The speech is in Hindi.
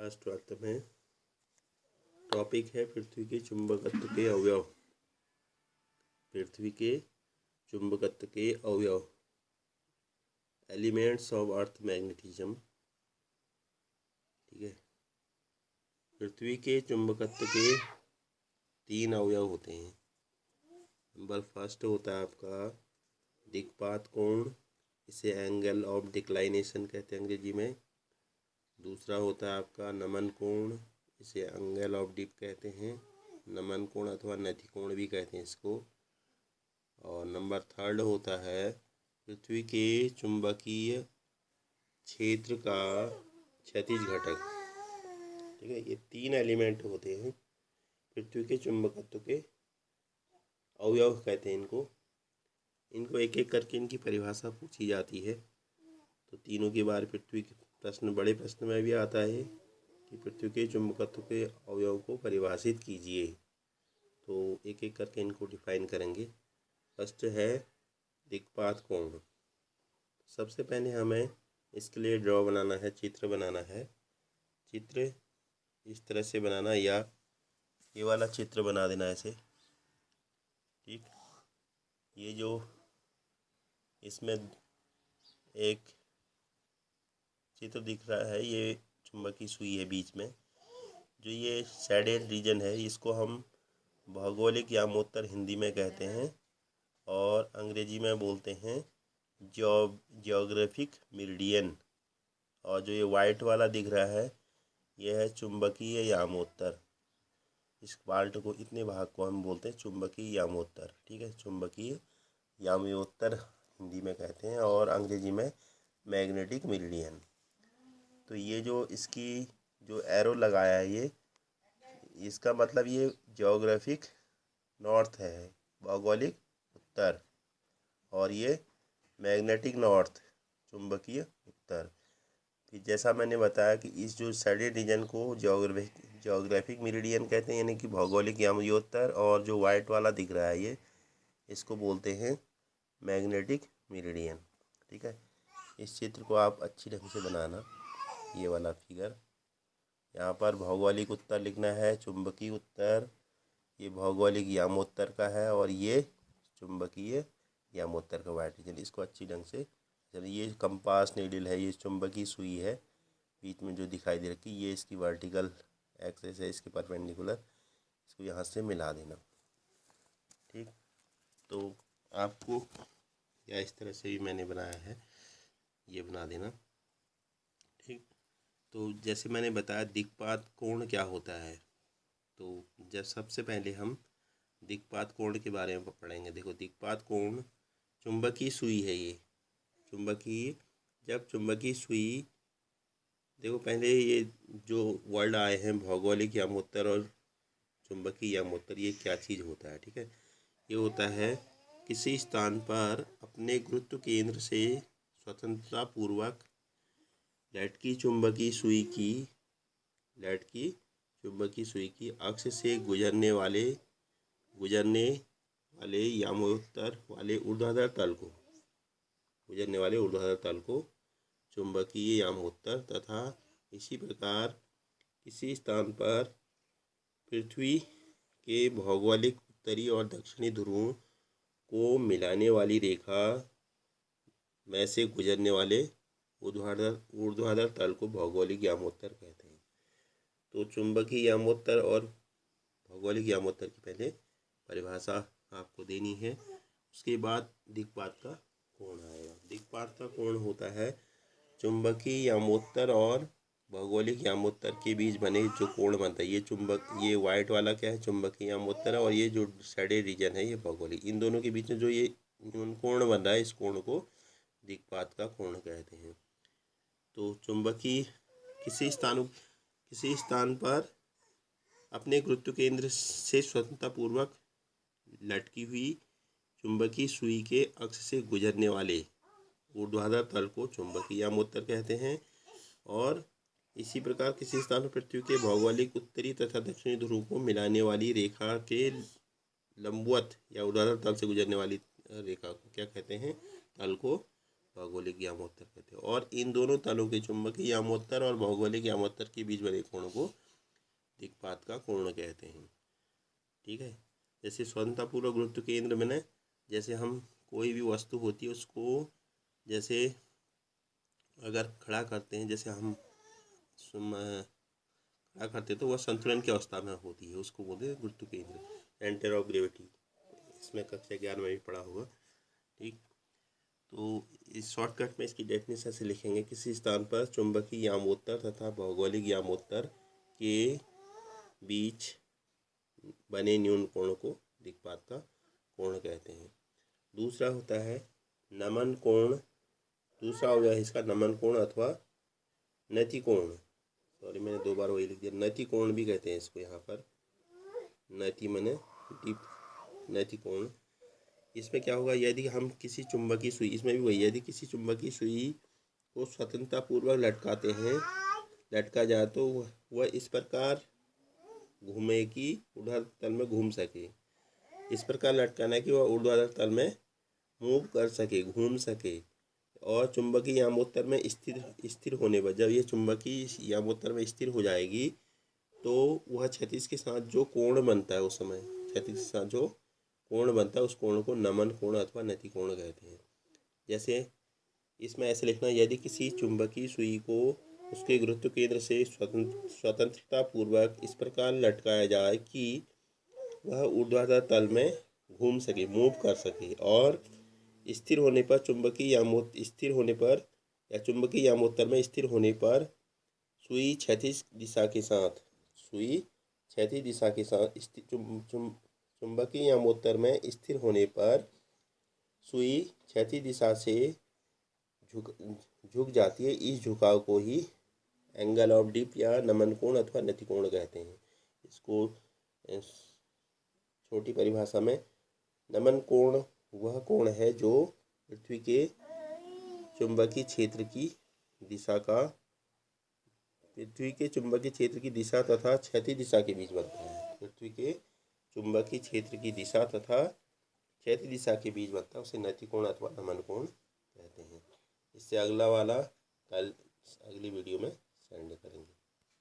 क्लास 12th में टॉपिक है पृथ्वी के चुंबकत्व के अवयव। पृथ्वी के चुंबकत्व के अवयव, एलिमेंट्स ऑफ अर्थ मैग्नेटिज्म। ठीक है, पृथ्वी के चुंबकत्व के 3 अवयव होते हैं। नंबर फर्स्ट होता है आपका दिक्पात कोण, इसे एंगल ऑफ डिक्लाइनेशन कहते हैं अंग्रेजी में। दूसरा होता है आपका नमन कोण, इसे एंगल ऑफ डिप कहते हैं, नमन कोण अथवा नति कोण भी कहते हैं इसको। और नंबर थर्ड होता है पृथ्वी के चुंबकीय क्षेत्र का क्षैतिज घटक। ठीक है, ये 3 एलिमेंट होते हैं पृथ्वी के चुंबकत्व के अवयव कहते हैं इनको एक एक करके इनकी परिभाषा पूछी जाती है। तो तीनों के बारे पृथ्वी के प्रश्न, बड़े प्रश्न में भी आता है कि पृथ्वी के चुंबकत्व के अवयव को परिभाषित कीजिए। तो एक एक करके इनको डिफाइन करेंगे। फर्स्ट है दिक्पात कोण। सबसे पहले हमें इसके लिए ड्रॉ बनाना है, चित्र बनाना है। चित्र इस तरह से बनाना, या ये वाला चित्र बना देना ऐसे। ठीक, ये जो इसमें एक चित्र दिख रहा है, ये चुंबकीय सुई है बीच में। जो ये शेडेड रीजन है, इसको हम भौगोलिक यामोत्तर हिंदी में कहते हैं, और अंग्रेजी में बोलते हैं जियोग्राफिक मेरिडियन। और जो ये वाइट वाला दिख रहा है, यह है चुंबकीय यामोत्तर। इस पार्ट को, इतने भाग को हम बोलते हैं चुंबकीय यामोत्तर। ठीक है, चुंबकीय यामोत्तर हिंदी में कहते हैं, और अंग्रेजी में मैग्नेटिक मेरिडियन। तो ये जो इसकी जो एरो लगाया है, ये इसका मतलब ये जियोग्राफिक नॉर्थ है, भौगोलिक उत्तर, और ये मैग्नेटिक नॉर्थ, चुंबकीय उत्तर। फिर जैसा मैंने बताया कि इस जो शेडेड रीजन को जियोग्राफिक मेरिडियन कहते हैं, यानी कि भौगोलिक यामोत्तर, और जो वाइट वाला दिख रहा है ये, इसको बोलते हैं मैग्नेटिक मेरिडियन। ठीक है, इस चित्र को आप अच्छी ढंग से बनाना। ये वाला फिगर, यहाँ पर भौगोलिक उत्तर लिखना है, चुंबकीय उत्तर, ये भौगोलिक यामोत्तर का है, और ये चुंबकीय यामोत्तर का वाइट रीजन। इसको अच्छी ढंग से, ये कंपास नीडल है, ये चुंबकीय सुई है बीच में जो दिखाई दे रही, ये इसकी वर्टिकल एक्सिस है, इसके परपेंडिकुलर। इसको यहाँ से मिला देना। ठीक, तो आपको या इस तरह से भी मैंने बनाया है, ये बना देना। ठीक, तो जैसे मैंने बताया दिक्पात कोण क्या होता है, तो जब सबसे पहले हम दिक्पात कोण के बारे में पढ़ेंगे। देखो, दिक्पात कोण चुंबकीय सुई है। ये चुंबकीय, जब चुंबकीय सुई, देखो पहले ये जो वर्ड आए हैं भौगोलिक यामोत्तर और चुंबकीय यामोत्तर, ये क्या चीज़ होता है। ठीक है, ये होता है किसी स्थान पर अपने गुरुत्व केंद्र से स्वतंत्रता पूर्वक लटकी चुंबकीय सुई की अक्ष से गुजरने वाले यामोत्तर वाले ऊर्ध्वाधर तल को चुंबकीय यामोत्तर, तथा इसी प्रकार किसी स्थान पर पृथ्वी के भौगोलिक उत्तरी और दक्षिणी ध्रुवों को मिलाने वाली रेखा में से गुजरने वाले ऊर्ध्वाधर तल को भौगोलिक यामोत्तर कहते हैं। तो चुंबकीय यामोत्तर और भौगोलिक यामोत्तर की पहले परिभाषा आपको देनी है, उसके बाद दिक्पात का कोण आएगा। दिक्पात का कोण होता है चुंबकीय यामोत्तर और भौगोलिक यामोत्तर के बीच बने जो कोण बनता है। ये वाइट वाला क्या है, चुंबकीय यामोत्तर है, और ये जो शेडेड रीजन है, ये भौगोलिक। इन दोनों के बीच में जो ये कोण बन रहा है, इस कोण को दिक्पात का कोण कहते हैं। तो चुंबकीय किसी स्थान पर अपने गुरुत्व केंद्र से स्वतंत्रता पूर्वक लटकी हुई चुंबकीय सुई के अक्ष से गुजरने वाले ऊर्ध्वाधर तल को चुंबकीय यामोत्तर कहते हैं। और इसी प्रकार किसी स्थान पर पृथ्वी के भौगोलिक उत्तरी तथा दक्षिणी ध्रुव को मिलाने वाली रेखा के लंबवत या ऊर्ध्वाधर तल से गुजरने वाली रेखा को क्या कहते हैं, तल को भौगोलिक यामोत्तर कहते हैं। और इन दोनों तलों के चुंबकीय यामोत्तर और भौगोलिक यामोत्तर के बीच बने कोण को दिक्पात का कोण कहते हैं। ठीक है। जैसे स्वतंत्रतापूर्वक गुरुत्व केंद्र में न, जैसे हम कोई भी वस्तु होती है उसको जैसे अगर खड़ा करते हैं, जैसे हम खड़ा करते हैं तो वह संतुलन की अवस्था में होती है, उसको बोलते हैं गुरुत्व केंद्र, सेंटर ऑफ ग्रेविटी। इसमें कक्षा 11 में भी पढ़ा होगा। ठीक। तो इस शॉर्टकट में इसकी डेफिनेशन से लिखेंगे, किसी स्थान पर चुंबकीय यामोत्तर तथा भौगोलिक यामोत्तर के बीच बने न्यून कोण को दिक्पात का कोण कहते हैं। दूसरा होता है नमन कोण। दूसरा हो गया इसका नमन कोण अथवा नति कोण। सॉरी, मैंने 2 बार वही लिख दिया। नति कोण भी कहते हैं इसको यहाँ पर। नति माने डीप, नति कोण। इसमें क्या होगा, यदि हम किसी चुंबकीय सुई, इसमें भी वही, यदि किसी चुंबकीय सुई को स्वतंत्रतापूर्वक लटकाते हैं, लटका जाए तो वह इस प्रकार घूमे कि ऊर्ध्वाधर तल में घूम सके। इस प्रकार लटकाना है कि वह ऊर्ध्वाधर तल में मूव कर सके, घूम सके। और चुंबकीय यामोत्तर में स्थिर होने पर, जब ये चुंबकीय यामोत्तर में स्थिर हो जाएगी तो वह क्षैतिज के साथ जो कोण बनता है, उस समय क्षैतिज के साथ जो कोण बनता है उस कोण को नमन कोण अथवा नति कोण कहते हैं। जैसे इसमें ऐसे लिखना, यदि किसी चुंबकीय सुई को उसके गुरुत्व केंद्र से स्वतंत्रता पूर्वक इस प्रकार लटकाया जाए कि वह ऊर्ध्वाधर तल में घूम सके, मूव कर सके, और स्थिर होने पर चुंबकीय यामोत्तर में स्थिर होने पर सुई क्षैतिज दिशा के साथ चुंबकीय यामोत्तर में स्थिर होने पर सुई क्षैतिज दिशा से झुक जाती है। इस झुकाव को ही एंगल ऑफ डिप या नमन कोण अथवा नति कोण कहते हैं। इसको छोटी परिभाषा में, नमन कोण वह कोण है जो पृथ्वी के चुंबकीय क्षेत्र की दिशा तथा क्षैतिज दिशा के बीच बनता है। पृथ्वी के चुंबकीय क्षेत्र की दिशा तथा क्षैतिज दिशा के बीच बनता है, उसे नति कोण अथवा नमन कोण कहते हैं। इससे अगला वाला कल अगली वीडियो में सेंड करेंगे।